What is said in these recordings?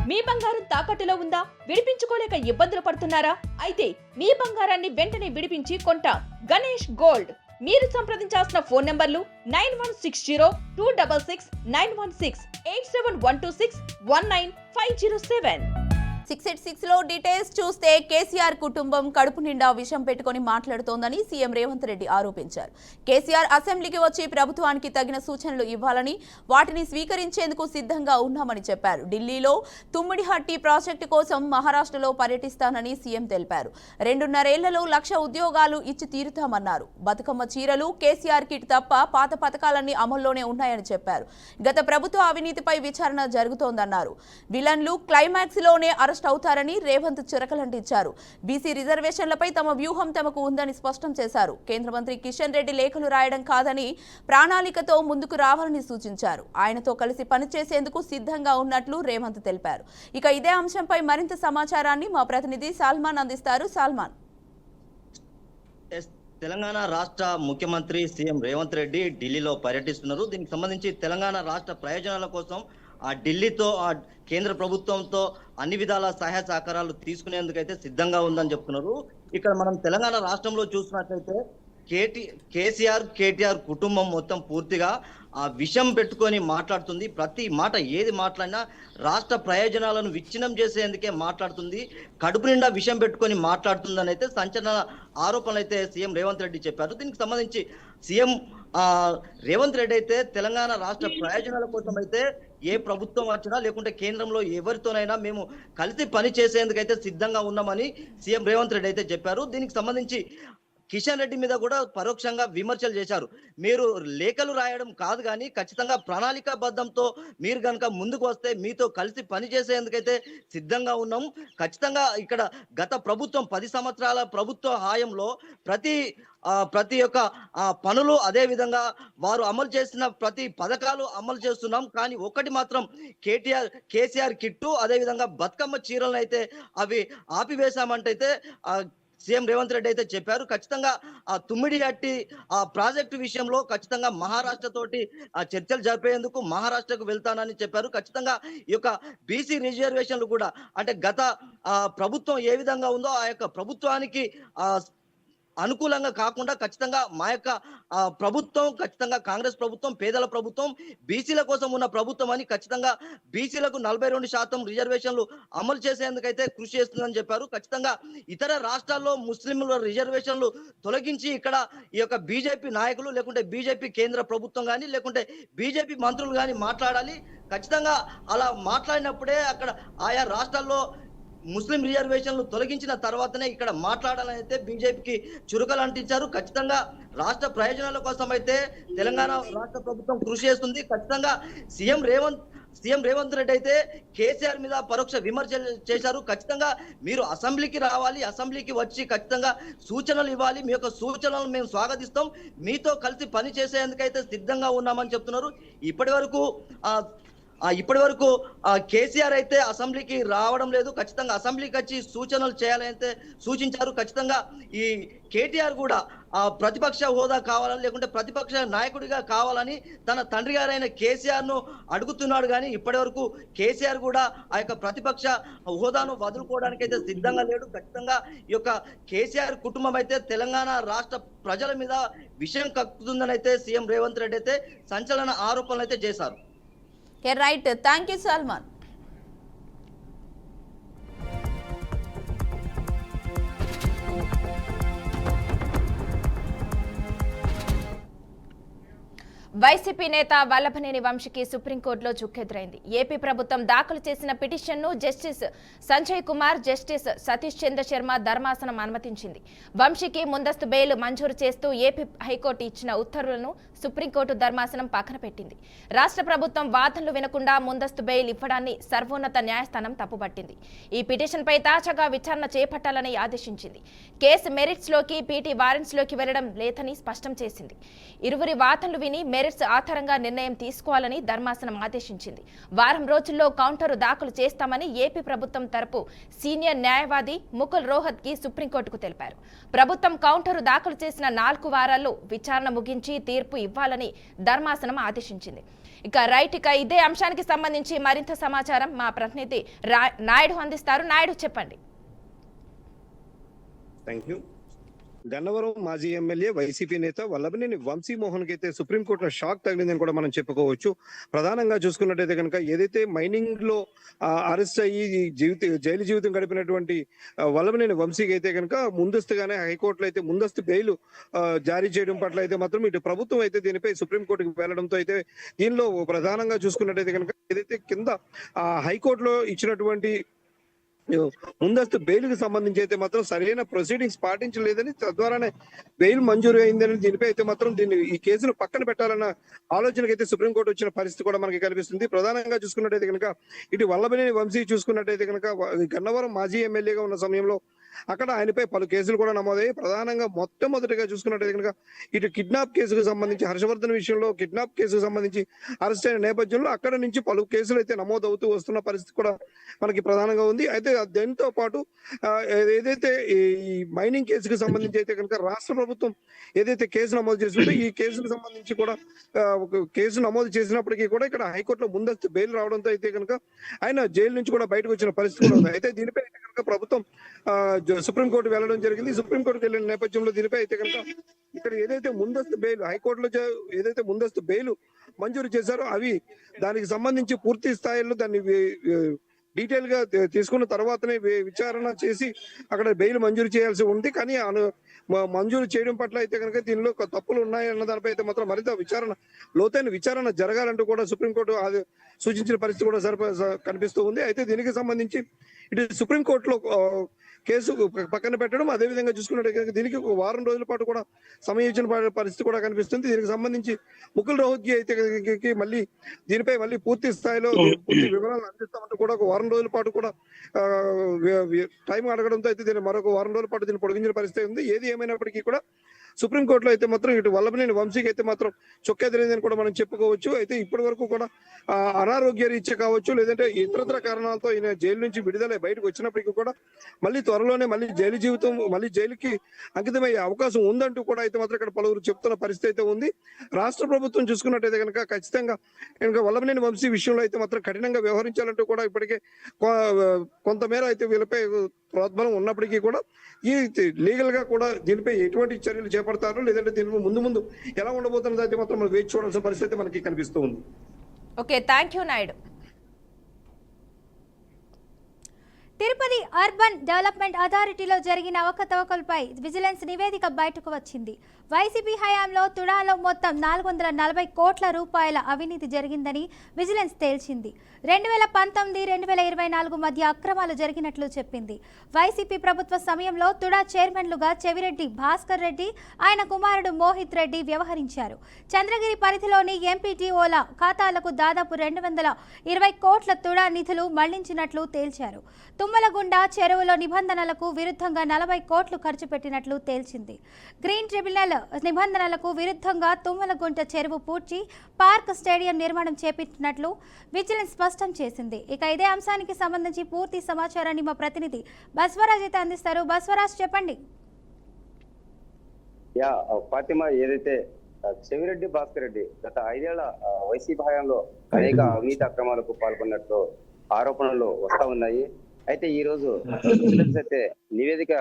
మీ బంగారం తాకట్టులో ఉందా? విడిపించుకోలేక ఇబ్బందులు పడుతున్నారా? అయితే మీ బంగారాన్ని వెంటనే విడిపించి కొంటాం. గణేష్ గోల్డ్. మీరు సంప్రదించాల్సిన ఫోన్ నంబర్లు 9160-266-916, 8712619507. 686 లో డీటెయిల్స్ చూస్తే కేసీఆర్ కుటుంబం కడుపు నిండా విషం పెట్టుకుని మాట్లాడుతోందని సీఎం రేవంత్ రెడ్డి ఆరోపించారు. కేసీఆర్ అసెంబ్లీకి వచ్చి ప్రభుత్వానికి తగిన సూచనలు ఇవ్వాలని, వాటిని స్వీకరించేందుకు సిద్ధంగా ఉన్నామని చెప్పారు. ఢిల్లీలో తుమ్మిడిహట్టి ప్రాజెక్టు కోసం మహారాష్ట్రలో పర్యటిస్తానని సీఎం తెలిపారు. 2.5 ఏళ్లలో 1,00,000 ఉద్యోగాలు ఇచ్చి తీరుతామన్నారు. బతుకమ్మ చీరలు, కేసీఆర్ కిట్ తప్ప పాత పథకాలన్నీ అమల్లోనే ఉన్నాయని చెప్పారు. గత ప్రభుత్వ అవినీతిపై విచారణ జరుగుతోందన్నారు. విలన్లు క్లైమాక్స్ లోనే అరెస్ట్ అవుతారని రేవంత్ చురకలంటించారు. బీసీ రిజర్వేషన్లపై తమ వ్యూహం తమకు ఉందని స్పష్టం చేశారు. కేంద్ర మంత్రి కిషన్ రెడ్డి లేఖలు రాయడం కాదని, ప్రణాళికతో ముందుకు రావాలని సూచించారు. ఆయనతో కలిసి పనిచేసేందుకు సిద్ధంగా ఉన్నట్లు రేవంత్ తెలిపారు. ఇక ఇదే అంశంపై మరింత సమాచారాన్ని మా ప్రతినిధి సాల్మాన్ అందిస్తారు. సాల్మాన్. తెలంగాణ రాష్ట్ర ముఖ్యమంత్రి సీఎం రేవంత్ రెడ్డి ఢిల్లీలో పర్యటిస్తున్నారు. దీనికి సంబంధించి తెలంగాణ రాష్ట్ర ప్రయోజనాల కోసం ఢిల్లీతో కేంద్ర ప్రభుత్వంతో అన్ని విధాల సహాయ సహకారాలు తీసుకునేందుకైతే సిద్ధంగా ఉందని చెప్తున్నారు. ఇక్కడ మనం తెలంగాణ రాష్ట్రంలో చూసినట్లయితే కేటీఆర్ కుటుంబం మొత్తం పూర్తిగా విషం పెట్టుకొని మాట్లాడుతుంది. ప్రతి మాట ఏది మాట్లాడినా రాష్ట్ర ప్రయోజనాలను విచ్ఛిన్నం చేసేందుకే మాట్లాడుతుంది. కడుపు నిండా విషం పెట్టుకొని మాట్లాడుతుందని అయితే సంచలన ఆరోపణలు అయితే సీఎం రేవంత్ రెడ్డి చెప్పారు. దీనికి సంబంధించి సీఎం రేవంత్ రెడ్డి అయితే తెలంగాణ రాష్ట్ర ప్రయోజనాల కోసం అయితే ఏ ప్రభుత్వం వచ్చినా లేకుంటే కేంద్రంలో ఎవరితోనైనా మేము కలిసి పని చేసేందుకైతే సిద్ధంగా ఉన్నామని సీఎం రేవంత్ రెడ్డి అయితే చెప్పారు. దీనికి సంబంధించి కిషన్ రెడ్డి మీద కూడా పరోక్షంగా విమర్శలు చేశారు. మీరు లేఖలు రాయడం కాదు కానీ ఖచ్చితంగా ప్రణాళికాబద్ధంతో మీరు కనుక ముందుకు వస్తే మీతో కలిసి పనిచేసేందుకైతే సిద్ధంగా ఉన్నాం. ఖచ్చితంగా ఇక్కడ గత ప్రభుత్వం 10 సంవత్సరాల ప్రభుత్వ హాయంలో ప్రతి ఒక్క పనులు, అదే విధంగా వారు అమలు చేసిన ప్రతి పథకాలు అమలు చేస్తున్నాం. కానీ ఒకటి మాత్రం కేసీఆర్ కిట్టు, అదే విధంగా బతుకమ్మ చీరలను అయితే అవి ఆపివేశామంటైతే సీఎం రేవంత్ రెడ్డి అయితే చెప్పారు. ఖచ్చితంగా తుమ్మిడిహట్టి ప్రాజెక్టు విషయంలో ఖచ్చితంగా మహారాష్ట్ర తోటి చర్చలు జరిపేందుకు మహారాష్ట్రకు వెళ్తానని చెప్పారు. ఖచ్చితంగా ఈ యొక్క బీసీ రిజర్వేషన్లు కూడా అంటే గత ప్రభుత్వం ఏ విధంగా ఉందో ఆ యొక్క ప్రభుత్వానికి అనుకూలంగా కాకుండా ఖచ్చితంగా మా యొక్క ప్రభుత్వం, ఖచ్చితంగా కాంగ్రెస్ ప్రభుత్వం పేదల ప్రభుత్వం, బీసీల కోసం ఉన్న ప్రభుత్వం అని ఖచ్చితంగా బీసీలకు 42% రిజర్వేషన్లు అమలు చేసేందుకైతే కృషి చేస్తుందని చెప్పారు. ఖచ్చితంగా ఇతర రాష్ట్రాల్లో ముస్లింల రిజర్వేషన్లు తొలగించి ఇక్కడ ఈ యొక్క బీజేపీ నాయకులు లేకుంటే బీజేపీ కేంద్ర ప్రభుత్వం కానీ లేకుంటే బీజేపీ మంత్రులు కానీ మాట్లాడాలి. ఖచ్చితంగా అలా మాట్లాడినప్పుడే అక్కడ ఆయా రాష్ట్రాల్లో ముస్లిం రిజర్వేషన్లు తొలగించిన తర్వాతనే ఇక్కడ మాట్లాడాలని అయితే బీజేపీకి చురుకలు అంటించారు. ఖచ్చితంగా రాష్ట్ర ప్రయోజనాల కోసం అయితే తెలంగాణ రాష్ట్ర ప్రభుత్వం కృషి చేస్తుంది. ఖచ్చితంగా సీఎం రేవంత్ రెడ్డి అయితే కేసీఆర్ మీద పరోక్ష విమర్శలు చేశారు. ఖచ్చితంగా మీరు అసెంబ్లీకి రావాలి, అసెంబ్లీకి వచ్చి ఖచ్చితంగా సూచనలు ఇవ్వాలి, మీ యొక్క సూచనలు మేము స్వాగతిస్తాం, మీతో కలిసి పని చేసేందుకైతే సిద్ధంగా ఉన్నామని చెప్తున్నారు. ఇప్పటి వరకు కేసీఆర్ అయితే అసెంబ్లీకి రావడం లేదు. ఖచ్చితంగా అసెంబ్లీకి వచ్చి సూచనలు చేయాలని అయితే సూచించారు. ఖచ్చితంగా ఈ కేటీఆర్ కూడా ప్రతిపక్ష హోదా కావాలని లేకుంటే ప్రతిపక్ష నాయకుడిగా కావాలని తన తండ్రి గారైన కేసీఆర్ ను అడుగుతున్నాడు. కానీ ఇప్పటి వరకు కేసీఆర్ కూడా ఆ యొక్క ప్రతిపక్ష హోదాను వదులుకోవడానికి అయితే సిద్ధంగా లేడు. ఖచ్చితంగా ఈ యొక్క కేసీఆర్ కుటుంబం అయితే తెలంగాణ రాష్ట్ర ప్రజల మీద విషయం కక్కుతుందని అయితే సీఎం రేవంత్ రెడ్డి అయితే సంచలన ఆరోపణలు అయితే చేశారు. Right, thank you Salman. YCP నేత వల్లభనేని వంశీకి సుప్రీంకోర్టులో చుక్కెదురైంది. ఏపీ ప్రభుత్వం దాఖలు చేసిన పిటిషన్ను జస్టిస్ సంజయ్ కుమార్, జస్టిస్ సతీష్ చంద్ర శర్మ ధర్మాసనం అనుమతించింది. వంశీకి ముందస్తు బెయిల్ మంజూరు చేస్తూ ఏపీ హైకోర్టు ఇచ్చిన ఉత్తర్వులను సుప్రీంకోర్టు ధర్మాసనం పక్కన పెట్టింది. రాష్ట్ర ప్రభుత్వం వాదనలు వినకుండా ముందస్తు బెయిల్ ఇవ్వడాన్ని సర్వోన్నత న్యాయస్థానం తప్పుపట్టింది. ఈ పిటిషన్పై తాజాగా విచారణ చేపట్టాలని ఆదేశించింది. కేసు మెరిట్స్లోకి, పీటీ వారెంట్స్లోకి వెళ్లడం లేదని స్పష్టం చేసింది. ఇరువురి వాదనలు విని మెరిట్స్ ఆధారంగా నిర్ణయం తీసుకోవాలని ధర్మాసనం ఆదేశించింది. వారం రోజుల్లో కౌంటరు దాఖలు చేస్తామని ఏపీ ప్రభుత్వం తరపు సీనియర్ న్యాయవాది ముకుల్ రోహత్ కి సుప్రీంకోర్టుకు తెలిపారు. ప్రభుత్వం కౌంటరు దాఖలు చేసిన 4 వారాల్లో విచారణ ముగించి తీర్పు ఇవ్వాలని ధర్మాసనం ఆదేశించింది. ఇక ఇదే అంశానికి సంబంధించి మరింత సమాచారం మా ప్రతినిధి నాయుడు అందిస్తారు. నాయుడు, చెప్పండి. Thank you. గన్నవరం మాజీ ఎమ్మెల్యే వైసీపీ నేత వల్లభనేని వంశీమోహన్ కి అయితే సుప్రీంకోర్టులో షాక్ తగిలిందని కూడా మనం చెప్పుకోవచ్చు. ప్రధానంగా చూసుకున్నట్టయితే కనుక ఏదైతే మైనింగ్ లో అరెస్ట్ అయ్యి జైలు జీవితం గడిపినటువంటి వల్లభనేని వంశీకి అయితే కనుక ముందస్తుగానే హైకోర్టులో అయితే ముందస్తు బెయిల్ జారీ చేయడం పట్ల అయితే మాత్రం ఇటు ప్రభుత్వం అయితే దీనిపై సుప్రీంకోర్టుకు వెళ్లడంతో అయితే దీనిలో ప్రధానంగా చూసుకున్నట్టయితే కనుక ఏదైతే కింద హైకోర్టులో ఇచ్చినటువంటి ముందస్తు బెయిల్ కి సంబంధించి అయితే మాత్రం సరైన ప్రొసీడింగ్స్ పాటించలేదని, తద్వారానే బెయిల్ మంజూరు అయిందని, దీనిపై అయితే మాత్రం ఈ కేసును పక్కన పెట్టాలన్న ఆలోచనకి అయితే సుప్రీంకోర్టు వచ్చిన పరిస్థితి కూడా మనకి కనిపిస్తుంది. ప్రధానంగా చూసుకున్నట్టయితే కనుక ఇటు వల్లభనేని వంశీ చూసుకున్నట్టయితే కనుక గన్నవరం మాజీ ఎమ్మెల్యేగా ఉన్న సమయంలో అక్కడ ఆయనపై పలు కేసులు కూడా నమోదయ్యాయి. ప్రధానంగా మొట్టమొదటిగా చూసుకున్నట్టయితే కనుక ఇటు కిడ్నాప్ కేసుకు సంబంధించి హర్షవర్ధన్ విషయంలో కిడ్నాప్ కేసుకు సంబంధించి అరెస్ట్ అయిన నేపథ్యంలో అక్కడ నుంచి పలు కేసులు అయితే నమోదవుతూ వస్తున్న పరిస్థితి కూడా మనకి ప్రధానంగా ఉంది. అయితే దీంతో పాటు ఏదైతే ఈ మైనింగ్ కేసుకు సంబంధించి అయితే కనుక రాష్ట్ర ప్రభుత్వం ఏదైతే కేసు నమోదు చేసిందో ఈ కేసుకు సంబంధించి కూడా కేసు నమోదు చేసినప్పటికీ కూడా ఇక్కడ హైకోర్టులో ముందస్తు బెయిల్ రావడంతో అయితే కనుక ఆయన జైలు నుంచి కూడా బయటకు వచ్చిన పరిస్థితి కూడా ఉంది. అయితే దీనిపై అయితే కనుక ప్రభుత్వం సుప్రీంకోర్టు వెళ్ళడం జరిగింది. సుప్రీంకోర్టుకు వెళ్ళిన నేపథ్యంలో దీనిపై అయితే కనుక ఇక్కడ ఏదైతే ముందస్తు బెయిల్ హైకోర్టులో ఏదైతే ముందస్తు బెయిల్ మంజూరు చేశారో అవి దానికి సంబంధించి పూర్తి స్థాయిలో దాన్ని డీటెయిల్ గా తీసుకున్న తర్వాతనే విచారణ చేసి అక్కడ బెయిల్ మంజూరు చేయాల్సి ఉంది. కానీ మంజూరు చేయడం పట్ల అయితే కనుక దీనిలో తప్పులు ఉన్నాయన్న దానిపై అయితే మాత్రం మరింత లోతైన విచారణ జరగాలంటూ కూడా సుప్రీంకోర్టు సూచించిన పరిస్థితి కూడా కనిపిస్తూ ఉంది. అయితే దీనికి సంబంధించి ఇటు సుప్రీంకోర్టులో కేసు పక్కన పెట్టడం, అదేవిధంగా చూసుకున్నట్టు దీనికి ఒక వారం రోజుల పాటు కూడా సమయం ఇచ్చిన పరిస్థితి కూడా కనిపిస్తుంది. దీనికి సంబంధించి ముకుల్ రోహత్గి అయితే మళ్ళీ దీనిపై మళ్ళీ పూర్తి స్థాయిలో పూర్తి వివరాలు అందిస్తామంటూ కూడా ఒక వారం రోజుల పాటు కూడా టైం అడగడంతో అయితే దీన్ని మరొక వారం రోజుల పాటు దీన్ని పొడిగించిన పరిస్థితి ఉంది. ఏది ఏమైనప్పటికీ కూడా సుప్రీంకోర్టులో అయితే మాత్రం ఇటు వల్లభనేని వంశీకి అయితే మాత్రం చొక్కెదిరిందని కూడా మనం చెప్పుకోవచ్చు. అయితే ఇప్పటి వరకు కూడా అనారోగ్య రీత్యా కావచ్చు, లేదంటే ఇతరత్ర కారణాలతో ఈయన జైలు నుంచి విడుదల బయటకు వచ్చినప్పటికీ కూడా మళ్ళీ త్వరలోనే మళ్ళీ జైలు జీవితం మళ్ళీ జైలుకి అంకితమయ్యే అవకాశం ఉందంటూ కూడా అయితే మాత్రం ఇక్కడ పలువురు చెప్తున్న పరిస్థితి అయితే ఉంది. రాష్ట్ర ప్రభుత్వం చూసుకున్నట్టయితే కనుక ఖచ్చితంగా వల్లభనేని వంశీ విషయంలో అయితే మాత్రం కఠినంగా వ్యవహరించాలంటూ కూడా ఇప్పటికే కొంతమేర అయితే వీళ్ళపై ప్రోద్బలం ఉన్నప్పటికీ కూడా ఈ లీగల్ గా కూడా దీనిపై ఎటువంటి చర్యలు చేపడతారు, లేదంటే దీని ముందు ఎలా ఉండబోతున్నది అయితే మాత్రం మనం వేచి చూడాల్సిన పరిస్థితి మనకి కనిపిస్తూ ఉంది. Okay, thank you Naidu. Tirupati urban development అథారిటీలో జరిగిన అవకతవకలపై విజిలెన్స్ నివేదిక బయటకు వచ్చింది. వైసీపీ హయాంలో తుడాలో మొత్తం 440 కోట్ల రూపాయల అవినీతి జరిగిందని విజిలెన్స్ తేల్చింది. 2019-2024 మధ్య అక్రమాలు జరిగినట్లు చెప్పింది. వైసీపీ ప్రభుత్వ సమయంలో తుడా చైర్మన్లుగా చెవిరెడ్డి భాస్కర్ రెడ్డి, ఆయన కుమారుడు మోహిత్ రెడ్డి వ్యవహరించారు. చంద్రగిరి పరిధిలోని ఎంపీటీఓల ఖాతాలకు దాదాపు 220 కోట్ల తుడా నిధులు మళ్లించినట్లు తేల్చారు. తుమ్మలగుండ చెరువులో నిబంధనలకు విరుద్ధంగా 40 కోట్లు ఖర్చు పెట్టినట్లు తేల్చింది. గ్రీన్ ట్రిబ్యునల్ నిబంధనలకు విరుద్ధంగా తుమ్మలగుంట చెరువు పూడ్చి పార్క్ స్టేడియం నిర్మాణం చేపట్టినట్లు విజిలెన్స్ స్పష్టం చేసింది. ఇక ఇదే అంశానికి సంబంధించి పూర్తి సమాచారాన్ని మా ప్రతినిధి బస్వరాజ్ అయితే అందిస్తారు. బస్వరాజ్, చెప్పండి. ఫాతిమా, ఏదైతే చెవిరెడ్డి భాస్కర్ రెడ్డి గత 5 ఏళ్ల వైసీపీ హయాంలో అనేక అవినీతి అక్రమాలకు పాల్గొన్నట్లు ఆరోపణలు వస్తా ఉన్నాయి. అయితే ఈ రోజు విజిలెన్స్ అయితే నివేదిక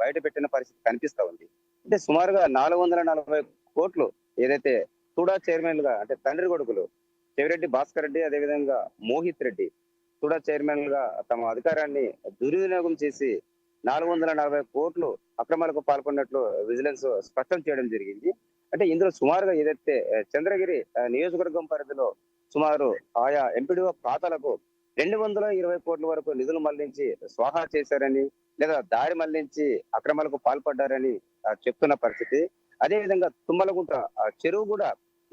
బయట పెట్టిన పరిస్థితి కనిపిస్తా ఉంది. అంటే సుమారుగా 440 కోట్లు ఏదైతే తుడా చైర్మన్ గా, అంటే తండ్రి కొడుకులు చెవిరెడ్డి భాస్కర్ రెడ్డి, అదేవిధంగా మోహిత్ రెడ్డి తుడా చైర్మన్ గా తమ అధికారాన్ని దుర్వినియోగం చేసి 440 కోట్లు అక్రమాలకు పాల్గొన్నట్లు విజిలెన్స్ స్పష్టం చేయడం జరిగింది. అంటే ఇందులో సుమారుగా ఏదైతే చంద్రగిరి నియోజకవర్గం పరిధిలో సుమారు ఆయా ఎంపీడీఓ ఖాతాలకు 220 కోట్ల వరకు నిధులు మళ్లించి స్వాహా చేశారని, లేదా దారి మళ్లించి అక్రమాలకు పాల్పడ్డారని చెప్తున్న పరిస్థితి. అదే విధంగా తుమ్మలగుంట చెరువు కూడా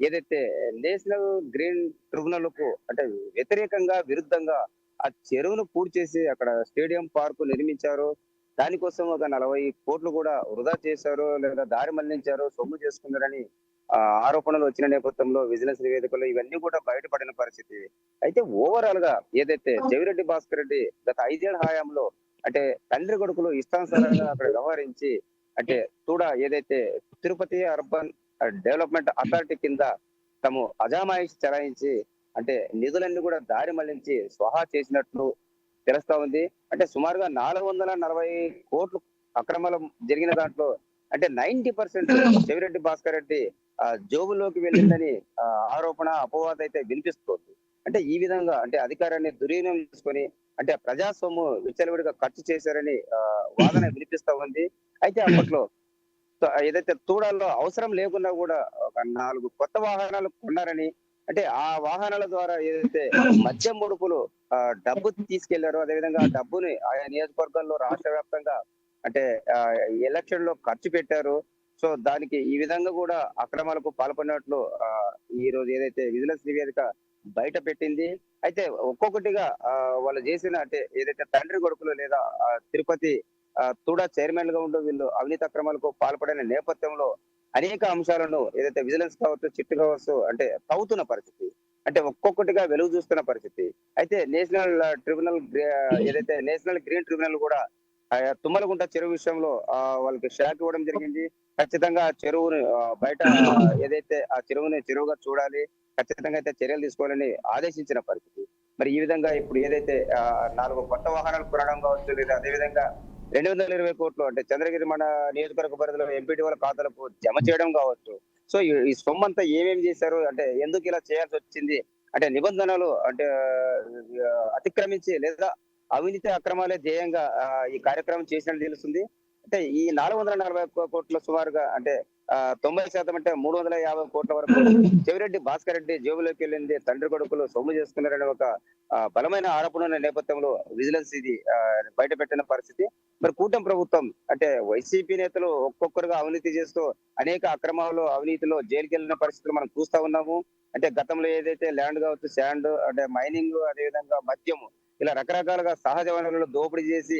ఏదైతే నేషనల్ గ్రీన్ ట్రిబ్యునల్ కు అంటే వ్యతిరేకంగా విరుద్ధంగా ఆ చెరువును పూర్తి చేసి అక్కడ స్టేడియం పార్కు నిర్మించారు. దానికోసం ఒక 40 కోట్లు కూడా వృధా చేశారు, లేదా దారి మళ్లించారు, సొమ్ము చేసుకున్నారని ఆరోపణలు వచ్చిన నేపథ్యంలో విజిలెన్స్ నివేదికలో ఇవన్నీ కూడా బయటపడిన పరిస్థితి. అయితే ఓవరాల్ గా ఏదైతే చెవిరెడ్డి భాస్కర్ రెడ్డి గత 5 ఏళ్ల హయాంలో అంటే తండ్రి కొడుకులు ఇష్టానుసారంగా అక్కడ వ్యవహరించి అంటే తుడా ఏదైతే తిరుపతి అర్బన్ డెవలప్మెంట్ అథారిటీ కింద తాము అజామాయిషి చలాయించి అంటే నిధులన్నీ కూడా దారి మళ్లించి స్వహా చేసినట్లు తెలుస్తా ఉంది. అంటే సుమారుగా 440 కోట్లు అక్రమాలు జరిగిన దాంట్లో అంటే 90% చెవిరెడ్డి భాస్కర్ రెడ్డి జోబులోకి వెళ్ళిందని ఆరోపణ అపవాదం అయితే వినిపిస్తోంది. అంటే ఈ విధంగా అంటే అధికారాన్ని దుర్వినియోగం చేసుకొని అంటే ప్రజా సొమ్ము విచ్చలవిడిగా ఖర్చు చేశారని వాదన వినిపిస్తా ఉంది. అయితే అప్పట్లో ఏదైతే తూడాల్లో అవసరం లేకుండా కూడా ఒక 4 కొత్త వాహనాలు కొన్నారని, అంటే ఆ వాహనాల ద్వారా ఏదైతే మద్యం ముడుపులు డబ్బు తీసుకెళ్లారో అదేవిధంగా ఆ డబ్బుని ఆయా నియోజకవర్గాల్లో రాష్ట్ర వ్యాప్తంగా అంటే ఎలక్షన్ లో ఖర్చు పెట్టారు. సో దానికి ఈ విధంగా కూడా అక్రమాలకు పాల్పడినట్లు ఈ రోజు ఏదైతే విజిలెన్స్ నివేదిక బయట పెట్టింది. అయితే ఒక్కొక్కటిగా వాళ్ళు చేసిన అంటే ఏదైతే తండ్రి కొడుకులు లేదా తిరుపతి తుడా చైర్మన్ గా ఉంటూ వీళ్ళు అవినీతి అక్రమాలకు పాల్పడిన నేపథ్యంలో అనేక అంశాలను ఏదైతే విజిలెన్స్ కావచ్చు, చిట్టు కావచ్చు అంటే తవ్వుతున్న పరిస్థితి, అంటే ఒక్కొక్కటిగా వెలుగు చూస్తున్న పరిస్థితి. అయితే నేషనల్ ట్రిబ్యునల్ ఏదైతే నేషనల్ గ్రీన్ ట్రిబ్యునల్ కూడా తుమ్మలగుంట చెరువు విషయంలో వాళ్ళకి షాక్ ఇవ్వడం జరిగింది. ఖచ్చితంగా చెరువుని బయట ఏదైతే ఆ చెరువుగా చూడాలి, ఖచ్చితంగా అయితే చర్యలు తీసుకోవాలని ఆదేశించిన పరిస్థితి. మరి ఈ విధంగా ఇప్పుడు ఏదైతే 4 కొత్త వాహనాలు కొనడం కావచ్చు, లేదా అదేవిధంగా 220 కోట్లు అంటే చంద్రగిరి మన నియోజకవర్గ పరిధిలో ఎంపీటీ వాళ్ళ ఖాతాలకు జమ చేయడం కావచ్చు. సో ఈ సొమ్ము అంతా ఏమేమి చేశారు, అంటే ఎందుకు ఇలా చేయాల్సి వచ్చింది, అంటే నిబంధనలు అంటే అతిక్రమించి లేదా అవినీతి అక్రమాలే ధ్యేయంగా ఈ కార్యక్రమం చేసినట్టు తెలుస్తుంది. అంటే ఈ 440 కోట్ల సుమారుగా అంటే 90% అంటే 350 కోట్ల వరకు చెవిరెడ్డి భాస్కర్ రెడ్డి జేబులోకి వెళ్ళింది తండ్రి కొడుకులు సొమ్ము చేసుకున్నారనే ఒక బలమైన ఆరోపణ ఉన్న నేపథ్యంలో విజిలెన్స్ ఇది బయట పెట్టిన పరిస్థితి. మరి కూటమి ప్రభుత్వం అంటే వైసీపీ నేతలు ఒక్కొక్కరుగా అవినీతి చేస్తూ అనేక అక్రమాలు అవినీతిలో జైలుకి వెళ్ళిన పరిస్థితులు మనం చూస్తా ఉన్నాము. అంటే గతంలో ఏదైతే ల్యాండ్ కావచ్చు, శాండ్ అంటే మైనింగ్, అదేవిధంగా మద్యము, ఇలా రకరకాలుగా సహజ వనరులు దోపిడీ చేసి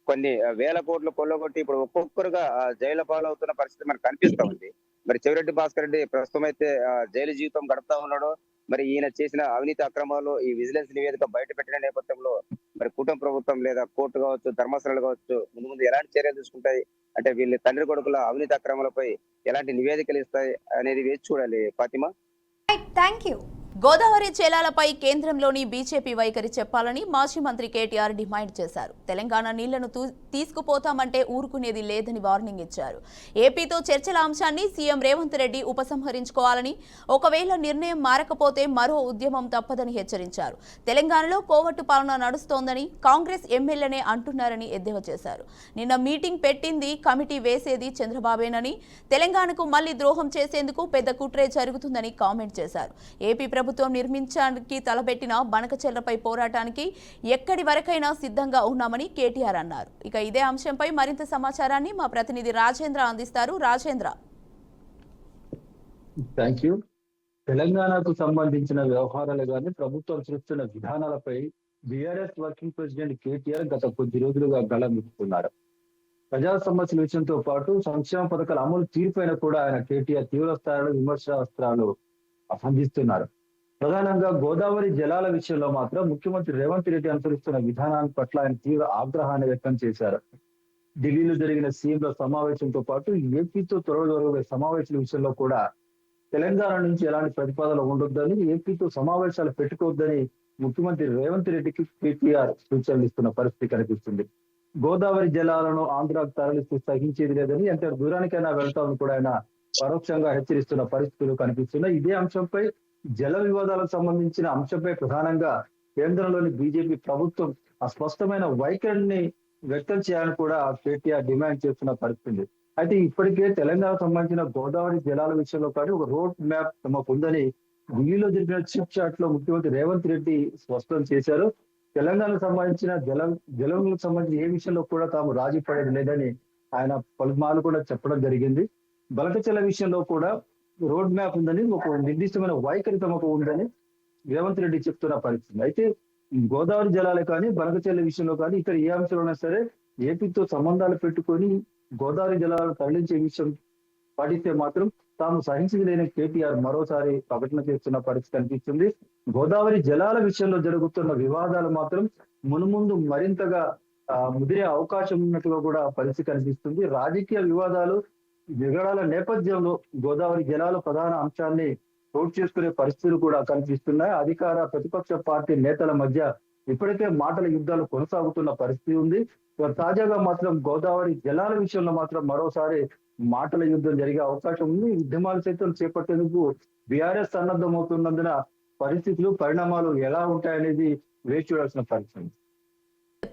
కొన్ని వేల కోట్లు కొల్లగొట్టి ఇప్పుడు ఒక్కొక్కరుగా జైలు పాలవుతున్న పరిస్థితి మనకు కనిపిస్తా ఉంది. మరి చెవిరెడ్డి భాస్కర్ రెడ్డి ప్రస్తుతం అయితే జైలు జీవితం గడుపుతా ఉన్నాడు. మరి ఈయన చేసిన అవినీతి అక్రమాలు ఈ విజిలెన్స్ నివేదిక బయట పెట్టిన నేపథ్యంలో మరి కూటమి ప్రభుత్వం లేదా కోర్టు కావచ్చు, ధర్మాసనాలు కావచ్చు ముందు ఎలాంటి చర్యలు తీసుకుంటాయి, అంటే వీళ్ళ తండ్రి కొడుకుల అవినీతి అక్రమాలపై ఎలాంటి నివేదికలు ఇస్తాయి అనేది వేచి చూడాలి. Fatima, thank you. గోదావరి జలాలపై కేంద్రంలోని బీజేపీ వైఖరి చెప్పాలని మాజీ మంత్రి కేటీఆర్ డిమాండ్ చేశారు. తెలంగాణ నీళ్లను తీసుకుపోతామంటే ఊరుకునేది లేదని వార్నింగ్ ఇచ్చారు. ఏపీతో చర్చల అంశాన్ని సీఎం రేవంత్ రెడ్డి ఉపసంహరించుకోవాలని, ఒకవేళ నిర్ణయం మారకపోతే మరో ఉద్యమం తప్పదని హెచ్చరించారు. తెలంగాణలో కోవట్టు పాలన నడుస్తోందని కాంగ్రెస్ ఎమ్మెల్యేనే అంటున్నారని ఎద్దేవా చేశారు. నిన్న మీటింగ్ పెట్టింది, కమిటీ వేసేది చంద్రబాబేనని, తెలంగాణకు మళ్లీ ద్రోహం చేసేందుకు పెద్ద కుట్రే జరుగుతుందని కామెంట్ చేశారు. ఏపీ ప్రభుత్వం నిర్మించడానికి తలపెట్టిన బనకచెర్లపై పోరాటానికి ఎక్కడి వరకైనా సిద్ధంగా ఉన్నామని కేటీఆర్ అన్నారు. ఇక ఇదే అంశంపై మరింత సమాచారాన్ని మా ప్రతినిధి రాజేంద్ర అందిస్తారు. రాజేంద్ర. Thank you. తెలంగాణకు సంబంధించిన వ్యవహారాలు కానీ ప్రభుత్వం చూస్తున్న విధానాలపై బీఆర్ఎస్ వర్కింగ్ ప్రెసిడెంట్ కేటీఆర్ గత కొద్ది రోజులుగా గళమెత్తుతున్నారు. ప్రజా సమస్యల విషయంతో పాటు సంక్షేమ పథకాల అమలు తీరుపైన కూడా ఆయన కేటీఆర్ తీవ్ర స్థాయిలో విమర్శనాస్త్రాలు సంధిస్తున్నారు. ప్రధానంగా గోదావరి జలాల విషయంలో మాత్రం ముఖ్యమంత్రి రేవంత్ రెడ్డి అనుసరిస్తున్న విధానాన్ని పట్ల ఆయన తీవ్ర ఆగ్రహాన్ని వ్యక్తం చేశారు. ఢిల్లీలో జరిగిన సీఎంల సమావేశంతో పాటు ఏపీతో త్వరలో జరగబోయే సమావేశాల విషయంలో కూడా తెలంగాణ నుంచి ఎలాంటి ప్రతిపాదనలు ఉండొద్దని, ఏపీతో సమావేశాలు పెట్టుకోవద్దని ముఖ్యమంత్రి రేవంత్ రెడ్డికి కేటీఆర్ సూచనలు ఇస్తున్న పరిస్థితి కనిపిస్తుంది. గోదావరి జలాలను ఆంధ్రాకు తరలిస్తూ సహించేది లేదని, ఎంత దూరానికైనా వెళ్తామని కూడా ఆయన పరోక్షంగా హెచ్చరిస్తున్న పరిస్థితులు కనిపిస్తున్నాయి. ఇదే అంశంపై జల వివాదాలకు సంబంధించిన అంశంపై ప్రధానంగా కేంద్రంలోని బీజేపీ ప్రభుత్వం స్పష్టమైన వైఖరిని వ్యక్తం చేయాలని కూడా కేటీఆర్ డిమాండ్ చేస్తున్న పరిస్థితి. అయితే ఇప్పటికే తెలంగాణకు సంబంధించిన గోదావరి జలాల విషయంలో కానీ ఒక రోడ్ మ్యాప్ తమకు ఉందని ఢిల్లీలో జరిగిన చిట్ చాట్ లో ముఖ్యమంత్రి రేవంత్ రెడ్డి స్పష్టం చేశారు. తెలంగాణకు సంబంధించిన జలకు సంబంధించిన ఏ విషయంలో కూడా తాము రాజీ పడేది లేదని ఆయన పలుమార్లు కూడా చెప్పడం జరిగింది. బలకచెల విషయంలో కూడా రోడ్ మ్యాప్ ఉందని, ఒక నిర్దిష్టమైన వైఖరి తమకు ఉందని రేవంత్ రెడ్డి చెప్తున్న పరిస్థితి. అయితే గోదావరి జలాలే కానీ బలకచెల విషయంలో కానీ ఇక్కడ ఏ అంశంలో సరే ఏపీతో సంబంధాలు పెట్టుకొని గోదావరి జలాలను తరలించే విషయం పాటిస్తే మాత్రం తాము సహించలేని కేటీఆర్ మరోసారి ప్రకటన చేస్తున్న పరిస్థితి కనిపిస్తుంది. గోదావరి జలాల విషయంలో జరుగుతున్న వివాదాలు మాత్రం మునుముందు మరింతగా ముదిరే అవకాశం ఉన్నట్టుగా కూడా పరిస్థితి కనిపిస్తుంది. రాజకీయ వివాదాలు విగడాల నేపథ్యంలో గోదావరి జలాల ప్రధాన అంశాన్ని చోటు చేసుకునే పరిస్థితులు కూడా కనిపిస్తున్నాయి. అధికార ప్రతిపక్ష పార్టీ నేతల మధ్య ఇప్పటికే మాటల యుద్ధాలు కొనసాగుతున్న పరిస్థితి ఉంది. తాజాగా మాత్రం గోదావరి జలాల విషయంలో మాత్రం మరోసారి మాటల యుద్ధం జరిగే అవకాశం ఉంది. ఉద్యమాలు సైతం చేపట్టేందుకు బీఆర్ఎస్ సన్నద్ధమవుతున్నందున పరిస్థితులు పరిణామాలు ఎలా ఉంటాయనేది వేచి చూడాల్సిన పరిస్థితి.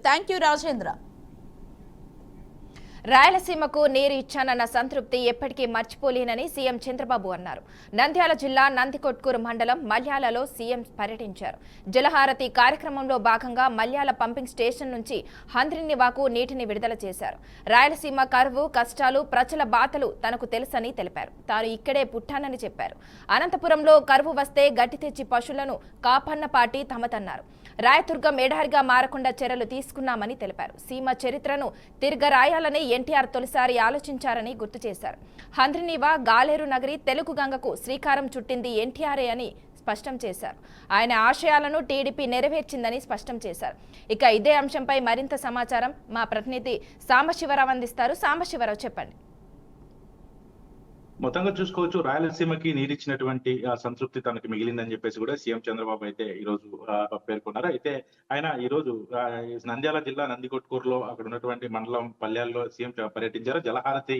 Thank you Rajendra. రాయలసీమకు నీరు ఇచ్చానన్న సంతృప్తి ఎప్పటికీ మర్చిపోలేనని సీఎం చంద్రబాబు అన్నారు. నంద్యాల జిల్లా నందికొట్కూరు మండలం మల్యాలలో సీఎం పర్యటించారు. జలహారతి కార్యక్రమంలో భాగంగా మల్యాల పంపింగ్ స్టేషన్ నుంచి హంద్రినివాకు నీటిని విడుదల చేశారు. రాయలసీమ కరువు కష్టాలు ప్రజల బాధలు తనకు తెలుసని తెలిపారు. తాను ఇక్కడే పుట్టానని చెప్పారు. అనంతపురంలో కరువు వస్తే గట్టి తెచ్చి పశువులను కాపాడిన పార్టీ తమదన్నారు. రాయదుర్గం ఎడారిగా మారకుండా చర్యలు తీసుకున్నామని తెలిపారు. సీమ చరిత్రను తిరగరాయాలని ఎన్టీఆర్ తొలిసారి ఆలోచించారని గుర్తు చేశారు. హంద్రినీవా గాలేరు నగరి తెలుగు గంగకు శ్రీకారం చుట్టింది ఎన్టీఆర్ఏ అని స్పష్టం చేశారు. ఆయన ఆశయాలను టీడీపీ నెరవేర్చిందని స్పష్టం చేశారు. ఇక ఇదే అంశంపై మరింత సమాచారం మా ప్రతినిధి సాంబశివరావు అందిస్తారు. సాంబశివరావు, చెప్పండి. మొత్తంగా చూసుకోవచ్చు, రాయలసీమకి నీరిచ్చినటువంటి సంతృప్తి తనకు మిగిలిందని చెప్పేసి కూడా సీఎం చంద్రబాబు అయితే ఈ రోజు పేర్కొన్నారు. అయితే ఆయన ఈ రోజు నంద్యాల జిల్లా నందికొట్కూరులో అక్కడ ఉన్నటువంటి మండలం పల్లెల్లో సీఎం పర్యటించారు. జలహారతి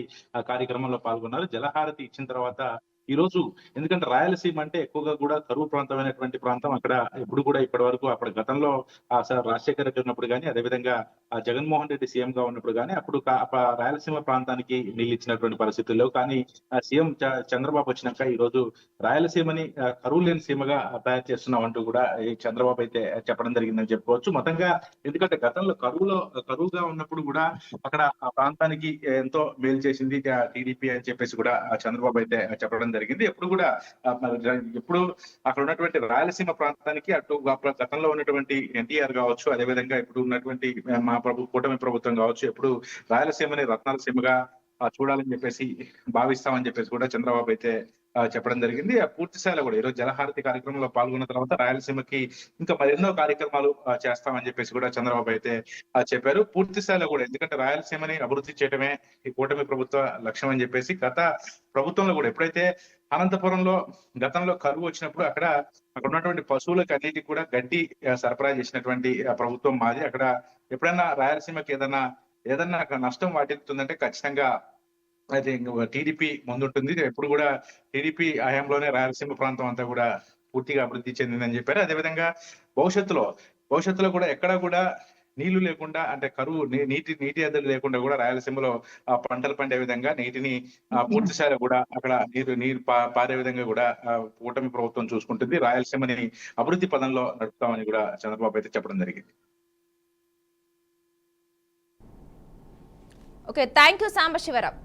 కార్యక్రమంలో పాల్గొన్నారు. జలహారతి ఇచ్చిన తర్వాత ఈ రోజు, ఎందుకంటే రాయలసీమ అంటే ఎక్కువగా కూడా కరువు ప్రాంతమైనటువంటి ప్రాంతం. అక్కడ ఎప్పుడు కూడా ఇప్పటి వరకు అప్పుడు గతంలో రాజశేఖర రెడ్డి ఉన్నప్పుడు కానీ, అదేవిధంగా జగన్మోహన్ రెడ్డి సీఎం గా ఉన్నప్పుడు కానీ అప్పుడు రాయలసీమ ప్రాంతానికి నీళ్ళు ఇచ్చినటువంటి పరిస్థితుల్లో, కానీ సీఎం చంద్రబాబు వచ్చినాక ఈ రోజు రాయలసీమని కరువు లేని సీమగా తయారు చేస్తున్నాం అంటూ కూడా చంద్రబాబు అయితే చెప్పడం జరిగిందని చెప్పుకోవచ్చు. మొత్తంగా ఎందుకంటే గతంలో కరువుగా ఉన్నప్పుడు కూడా అక్కడ ఆ ప్రాంతానికి ఎంతో మేలు చేసింది టీడీపీ అని చెప్పేసి కూడా చంద్రబాబు అయితే చెప్పడం జరిగింది. ఎప్పుడు కూడా ఎప్పుడు అక్కడ ఉన్నటువంటి రాయలసీమ ప్రాంతానికి అటు గతంలో ఉన్నటువంటి ఎన్టీఆర్ కావచ్చు, అదేవిధంగా ఇప్పుడు ఉన్నటువంటి మా కూటమి ప్రభుత్వం కావచ్చు, ఎప్పుడు రాయలసీమని రత్నాల సీమగా చూడాలని చెప్పేసి భావిస్తామని చెప్పేసి కూడా చంద్రబాబు అయితే చెప్పడం జరిగింది. పూర్తి స్థాయిలో కూడా ఈరోజు జలహారతి కార్యక్రమంలో పాల్గొన్న తర్వాత రాయలసీమకి ఇంకా మరెన్నో కార్యక్రమాలు చేస్తామని చెప్పేసి కూడా చంద్రబాబు అయితే చెప్పారు. పూర్తి స్థాయిలో కూడా, ఎందుకంటే రాయలసీమని అభివృద్ధి చేయడమే ఈ కూటమి ప్రభుత్వ లక్ష్యం అని చెప్పేసి గత ప్రభుత్వంలో కూడా ఎప్పుడైతే అనంతపురంలో గతంలో కరువు వచ్చినప్పుడు అక్కడ ఉన్నటువంటి పశువులకు అన్నిటికీ కూడా గడ్డి సరఫరా చేసినటువంటి ప్రభుత్వం మాది. అక్కడ ఎప్పుడైనా రాయలసీమకి ఏదన్నా నష్టం వాటిల్లుతుందంటే ఖచ్చితంగా అయితే టీడీపీ ముందుంటుంది. ఎప్పుడు కూడా టీడీపీ హయాంలోనే రాయలసీమ ప్రాంతం అంతా కూడా పూర్తిగా అభివృద్ధి చెందిందని చెప్పారు. అదేవిధంగా భవిష్యత్తులో కూడా ఎక్కడా కూడా నీళ్లు లేకుండా, అంటే కరువు నీటి ఎద్దడి లేకుండా కూడా రాయలసీమలో పంటలు పండే విధంగా నీటిని పూర్తి స్థాయిలో కూడా అక్కడ నీరు పారే విధంగా కూడా కూటమి ప్రభుత్వం చూసుకుంటుంది. రాయలసీమని అభివృద్ధి పదంలో నడుపుతామని కూడా చంద్రబాబు అయితే చెప్పడం జరిగింది. Okay, thank you Sambasivarao.